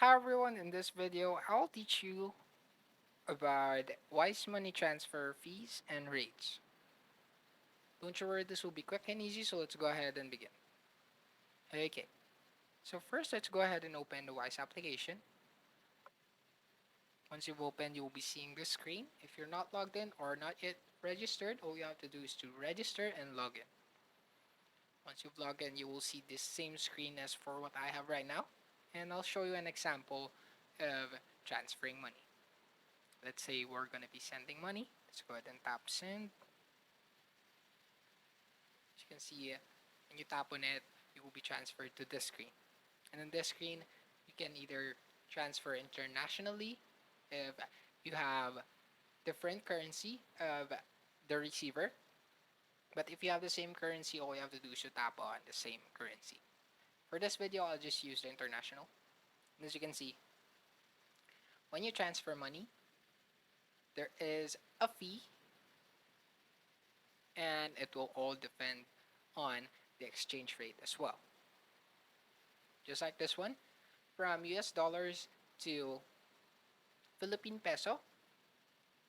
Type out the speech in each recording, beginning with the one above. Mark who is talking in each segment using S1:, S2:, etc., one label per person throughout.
S1: Hi everyone, in this video I'll teach you about wise money transfer fees and rates. Don't you worry, this will be quick and easy, so let's go ahead and begin. Okay, so first let's go ahead and open the Wise application. Once you've opened, you'll be seeing this screen. If you're not logged in or not yet registered, all you have to do is to register and log in. Once you've logged in, you will see this same screen as for what I have right now, and I'll show you an example of transferring money. Let's say we're going to be sending money. Let's go ahead and tap send. As you can see, when you tap on it, it will be transferred to this screen. And on this screen, you can either transfer internationally if you have different currency of the receiver. But if you have the same currency, all you have to do is to tap on the same currency. For this video, I'll just use the international. And as you can see, when you transfer money, there is a fee, and it will all depend on the exchange rate as well. Just like this one, from US dollars to Philippine peso,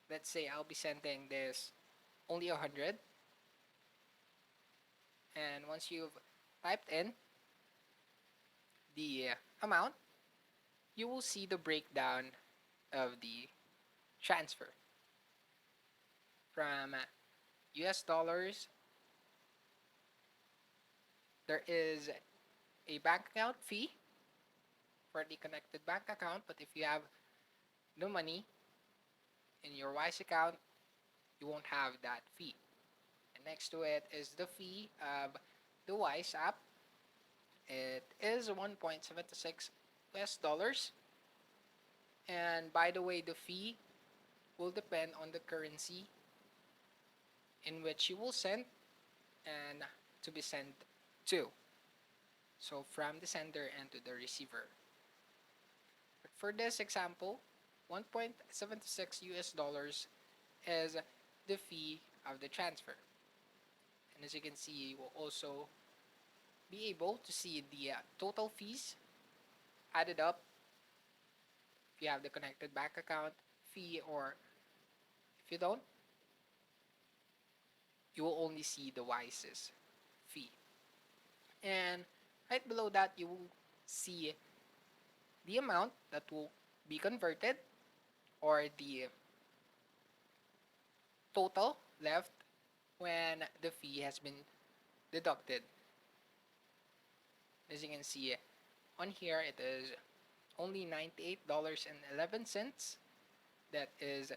S1: let's say I'll be sending this only 100, and once you've typed in the amount, you will see the breakdown of the transfer. From US dollars, there is a bank account fee for the connected bank account, but if you have no money in your Wise account, you won't have that fee. And next to it is the fee of the Wise app. It is 1.76 US dollars. And by the way, the fee will depend on the currency in which you will send and to be sent to. So from the sender and to the receiver. But for this example, 1.76 US dollars is the fee of the transfer. And as you can see, you will also be able to see the total fees added up if you have the connected bank account fee, or if you don't, you will only see the Wise's fee. And right below that, you will see the amount that will be converted, or the total left when the fee has been deducted. As you can see on here, it is only $98.11. That is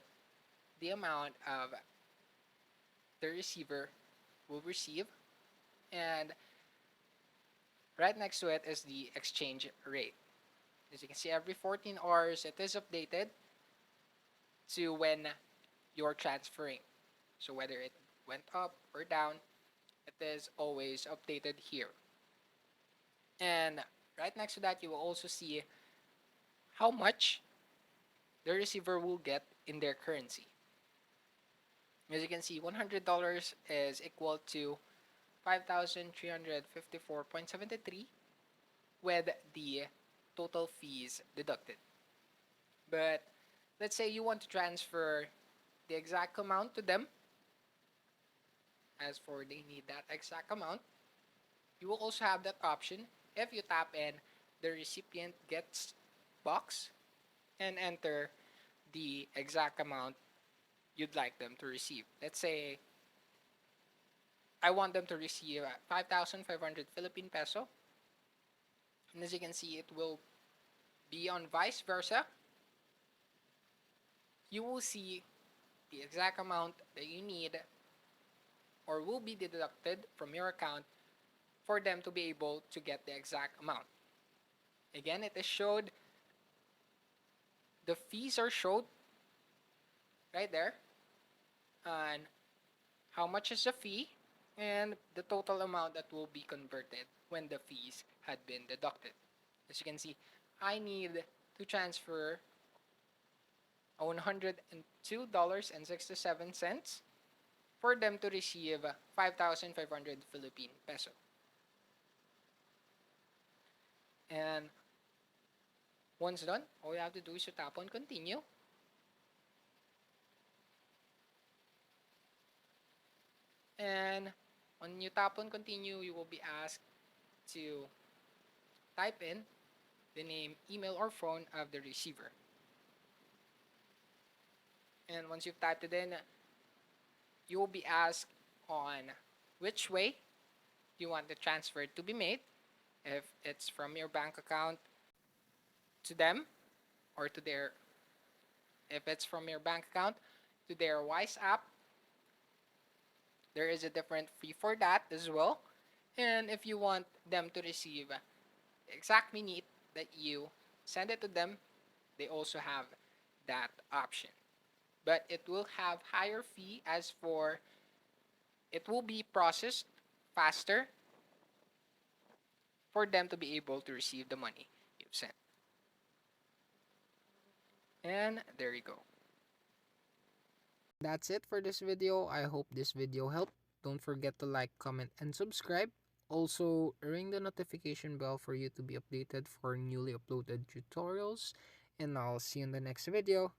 S1: the amount of the receiver will receive. And right next to it is the exchange rate. As you can see, every 14 hours it is updated to when you're transferring. So whether it went up or down, it is always updated here. And right next to that, you will also see how much the receiver will get in their currency. As you can see, $100 is equal to 5,354.73 with the total fees deducted. But let's say you want to transfer the exact amount to them. As for they need that exact amount, you will also have that option if you tap in the recipient gets box and enter the exact amount you'd like them to receive. Let's say I want them to receive 5,500 Philippine peso. And as you can see, it will be on vice versa. You will see the exact amount that you need or will be deducted from your account for them to be able to get the exact amount. Again, it is showed, the fees are showed right there, and how much is the fee and the total amount that will be converted when the fees had been deducted. As you can see, I need to transfer $102.67 for them to receive 5,500 Philippine peso. And Once done, all you have to do is to tap on continue. And when you tap on continue, you will be asked to type in the name, email, or phone of the receiver. And once you've typed it in, you will be asked on which way you want the transfer to be made. If it's from your bank account to them, or to their, if it's from your bank account to their Wise app, there is a different fee for that as well. And if you want them to receive the exact minute that you send it to them, they also have that option. But it will have higher fee, as for it will be processed faster for them to be able to receive the money you've sent. And there you go. That's it for this video. I hope this video helped. Don't forget to like, comment, and subscribe. Also, ring the notification bell for you to be updated for newly uploaded tutorials. And I'll see you in the next video.